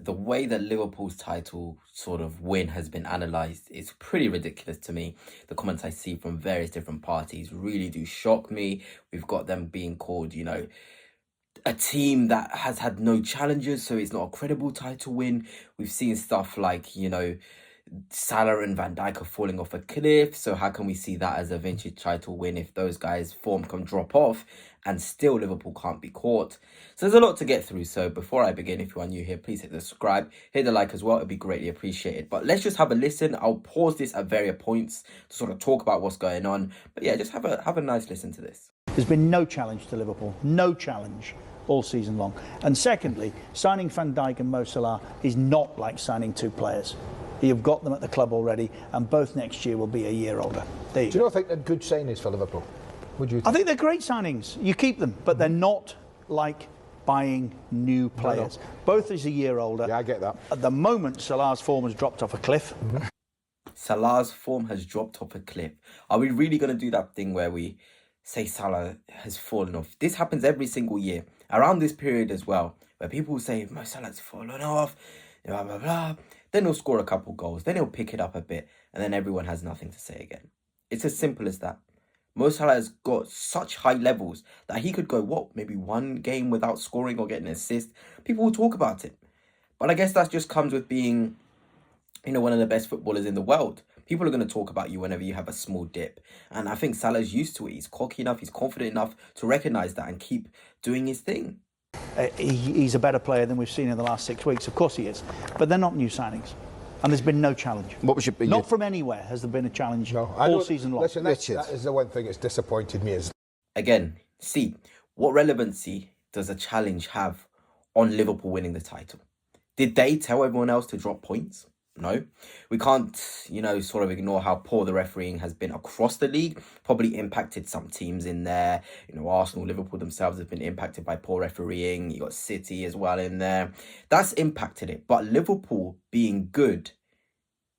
The way that Liverpool's title sort of win has been analysed is pretty ridiculous to me. The comments I see from various different parties really do shock me. We've got them being called, a team that has had no challenges, so it's not a credible title win. We've seen stuff like, Salah and Van Dijk are falling off a cliff. So how can we see that as a vintage title win if those guys' form can drop off and still Liverpool can't be caught? So there's a lot to get through. So before I begin, if you are new here, please hit the subscribe, hit the like as well. It'd be greatly appreciated. But let's just have a listen. I'll pause this at various points to sort of talk about what's going on. But yeah, just have a nice listen to this. There's been no challenge to Liverpool, no challenge all season long. And secondly, signing Van Dijk and Mo Salah is not like signing two players. You've got them at the club already, and both next year will be a year older. Do you not think they're good signings for Liverpool? Would you? I think they're great signings. You keep them, but they're not like buying new players. No. Both is a year older. Yeah, I get that. At the moment, Salah's form has dropped off a cliff. Salah's form has dropped off a cliff. Are we really going to do that thing where we say Salah has fallen off? This happens every single year, around this period as well, where people say, Mo Salah's fallen off, blah, blah, blah. Then he'll score a couple goals, then he'll pick it up a bit, and then everyone has nothing to say again. It's as simple as that. Mo Salah has got such high levels that he could go, maybe one game without scoring or getting an assist. People will talk about it. But I guess that just comes with being, one of the best footballers in the world. People are going to talk about you whenever you have a small dip. And I think Salah's used to it. He's cocky enough, he's confident enough to recognise that and keep doing his thing. He's a better player than we've seen in the last 6 weeks. Of course he is. But they're not new signings. And there's been no challenge. What was Not from anywhere has there been a challenge all season long. Listen, that is the one thing that's disappointed me. Again, see, what relevancy does a challenge have on Liverpool winning the title? Did they tell everyone else to drop points? No. We can't, sort of ignore how poor the refereeing has been across the league. Probably impacted some teams in there. Arsenal, Liverpool themselves have been impacted by poor refereeing. You got City as well in there. That's impacted it. But Liverpool being good,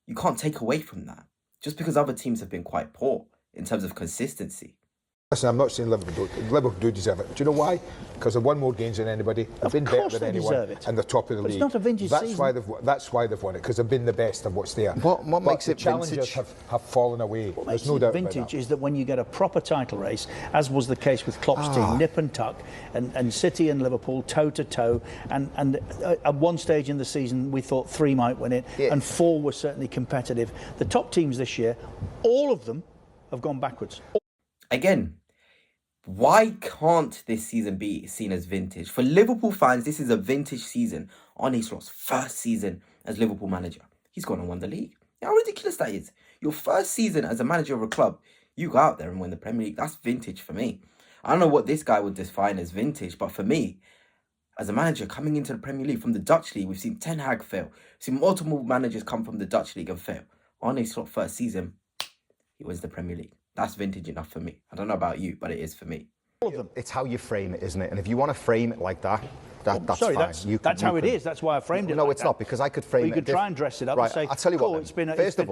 you can't take away from that. Just because other teams have been quite poor in terms of consistency. Listen, I'm not saying Liverpool do deserve it. Do you know why? Because they've won more games than anybody. They've been better than anyone, and they're top of the league. It's not a vintage season. That's why they've won it, because they've been the best of what's there. What makes it challenges vintage? have fallen away. What There's makes no it doubt vintage about that. is that when you get a proper title race, as was the case with Klopp's team, nip and tuck, and City and Liverpool toe to toe, and at one stage in the season we thought 3 might win it, and 4 were certainly competitive. The top teams this year, all of them have gone backwards. Again, why can't this season be seen as vintage? For Liverpool fans, this is a vintage season. Arne Slot's first season as Liverpool manager. He's gone and won the league. How ridiculous that is. Your first season as a manager of a club, you go out there and win the Premier League. That's vintage for me. I don't know what this guy would define as vintage, but for me, as a manager coming into the Premier League from the Dutch League, we've seen Ten Hag fail. We've seen multiple managers come from the Dutch League and fail. Arne Slot first season, he wins the Premier League. That's vintage enough for me. I don't know about you, but it is for me. All of them. It's how you frame it, isn't it? And if you want to frame it like that, that's sorry, fine. That's how it is. That's why I framed it. No, like it's that. not, because I could frame you it. You could try and dress it up and say, I'll tell you what. It's been first of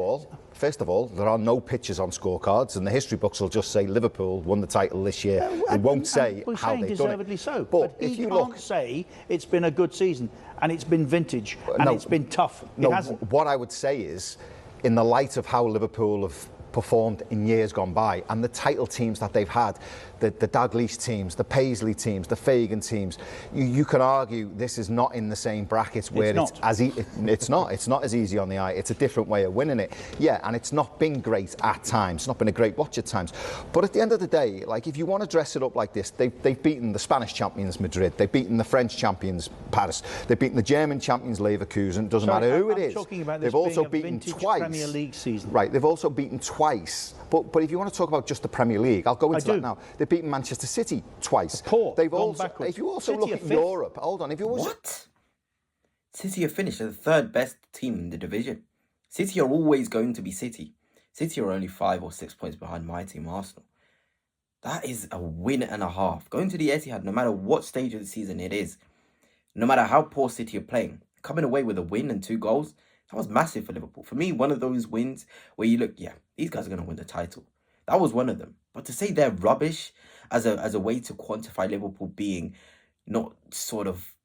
all, there are no pictures on scorecards, and the history books will just say Liverpool won the title this year. It won't say how they've done deservedly it. so. But if you look, can't say it's been a good season and it's been vintage and it's been tough. No, it hasn't. What I would say is, in the light of how Liverpool have performed in years gone by, and the title teams that they've had, the Dalglish teams, the Paisley teams, the Fagan teams, you can argue this is not in the same brackets where it's not as easy on the eye. It's a different way of winning it. Yeah, and it's not been great at times. It's not been a great watch at times. But at the end of the day, like, if you want to dress it up like this, they've beaten the Spanish champions Madrid, they've beaten the French champions Paris, they've beaten the German champions Leverkusen. Doesn't matter who it is. They've also beaten twice. Premier League season. Right, they've also beaten twice. But if you want to talk about just the Premier League, I'll go into that now. They've beaten Manchester City twice. Poor. They've also, if you also look at Europe, hold on. If you also What? City have finished as the third best team in the division. City are always going to be City. City are only 5 or 6 points behind my team, Arsenal. That is a win and a half. Going to the Etihad, no matter what stage of the season it is, no matter how poor City are playing, coming away with a win and 2 goals, that was massive for Liverpool. For me, one of those wins where you look, yeah, these guys are going to win the title. That was one of them. But to say they're rubbish as a way to quantify Liverpool being not sort of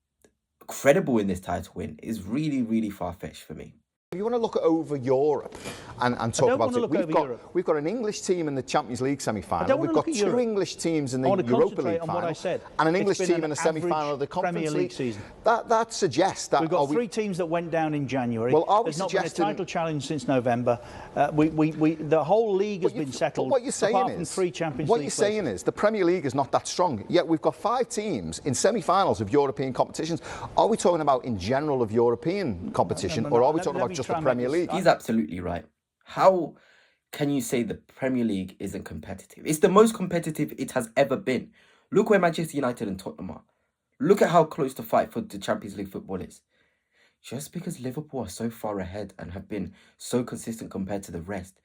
credible in this title win is really, really far-fetched for me. If you want to look over Europe and talk about it, we've got an English team in the Champions League semi-final. We've got two English teams in the Europa League final, and an English team in the semi-final of the Conference League season. That suggests that we've got three teams that went down in January. Well, there's not been a title challenge since November. The whole league has been settled. What you're saying apart is, from three Champions what League you're saying is the Premier League is not that strong. Yet we've got 5 teams in semi-finals of European competitions. Are we talking about in general of European competition, or are we talking about just the Premier League? He's absolutely right. How can you say the Premier League isn't competitive? It's the most competitive it has ever been. Look where Manchester United and Tottenham are. Look at how close the fight for the Champions League football is. Just because Liverpool are so far ahead and have been so consistent compared to the rest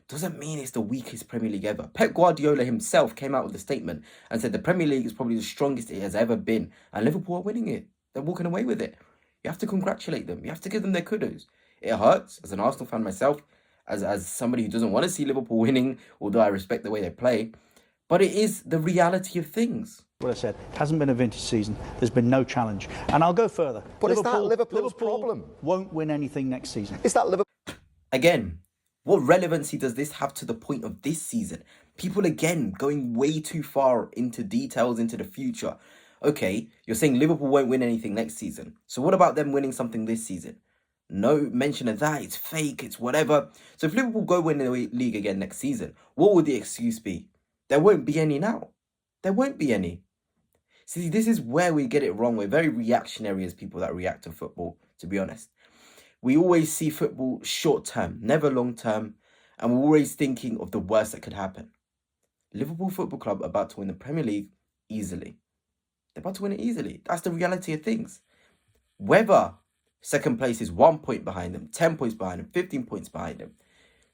doesn't mean it's the weakest Premier League ever. Pep Guardiola himself came out with a statement and said the Premier League is probably the strongest it has ever been, and Liverpool are winning it. They're walking away with it. You have to congratulate them. You have to give them their kudos. It hurts as an Arsenal fan myself, as somebody who doesn't want to see Liverpool winning, although I respect the way they play. But it is the reality of things. What I said, it hasn't been a vintage season. There's been no challenge. And I'll go further. But is that Liverpool's problem? Won't win anything next season. Is that Liverpool? Again, what relevancy does this have to the point of this season? People, again, going way too far into details into the future. Okay, you're saying Liverpool won't win anything next season. So what about them winning something this season? No mention of that. It's fake. It's whatever. So if Liverpool go win the league again next season, what would the excuse be? There won't be any now. There won't be any. See, this is where we get it wrong. We're very reactionary as people that react to football, to be honest. We always see football short term, never long term, and we're always thinking of the worst that could happen. Liverpool Football Club are about to win the Premier League easily. They're about to win it easily. That's the reality of things. Whether second place is 1 point behind them, 10 points behind them, 15 points behind them,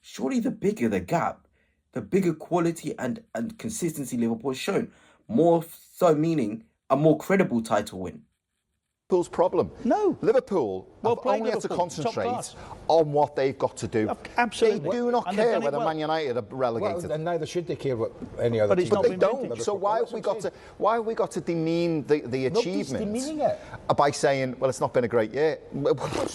surely the bigger the gap, the bigger quality and consistency Liverpool has shown. More so meaning a more credible title win. Liverpool's problem. No. Liverpool have only had to concentrate on what they've got to do. Absolutely. They do not care whether Man United are relegated. Well, and neither should they care what any other team. But they don't. So why have we got to demean the achievements? Nobody's demeaning it. By saying, well, it's not been a great year.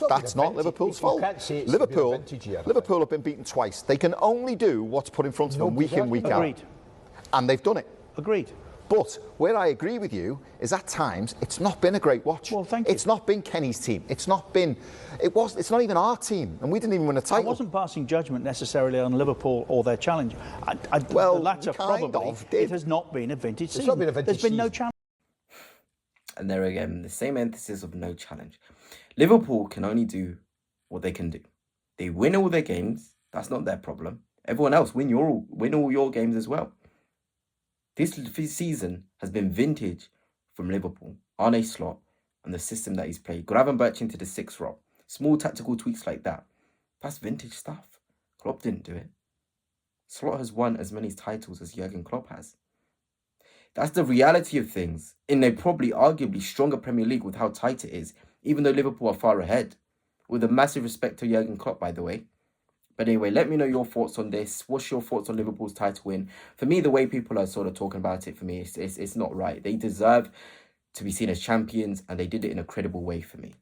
That's not Liverpool's fault. Liverpool have been beaten twice. They can only do what's put in front of them week in, week out. Agreed. And they've done it. Agreed. But where I agree with you is at times it's not been a great watch. Well, thank you. It's not been Kenny's team. It's not even our team, and we didn't even win a title. I wasn't passing judgment necessarily on Liverpool or their challenge. The latter probably. It has not been a vintage season. It's not been a vintage There's been no season. challenge. And there again, the same emphasis of no challenge. Liverpool can only do what they can do. They win all their games. That's not their problem. Everyone else win all your games as well. This season has been vintage from Liverpool. Arne Slot and the system that he's played. Gravenberch into the 6th role. Small tactical tweaks like that. That's vintage stuff. Klopp didn't do it. Slot has won as many titles as Jurgen Klopp has. That's the reality of things in a probably arguably stronger Premier League with how tight it is, even though Liverpool are far ahead. With a massive respect to Jurgen Klopp, by the way. But anyway, let me know your thoughts on this. What's your thoughts on Liverpool's title win? For me, the way people are sort of talking about it, for me, it's not right. They deserve to be seen as champions, and they did it in a credible way for me.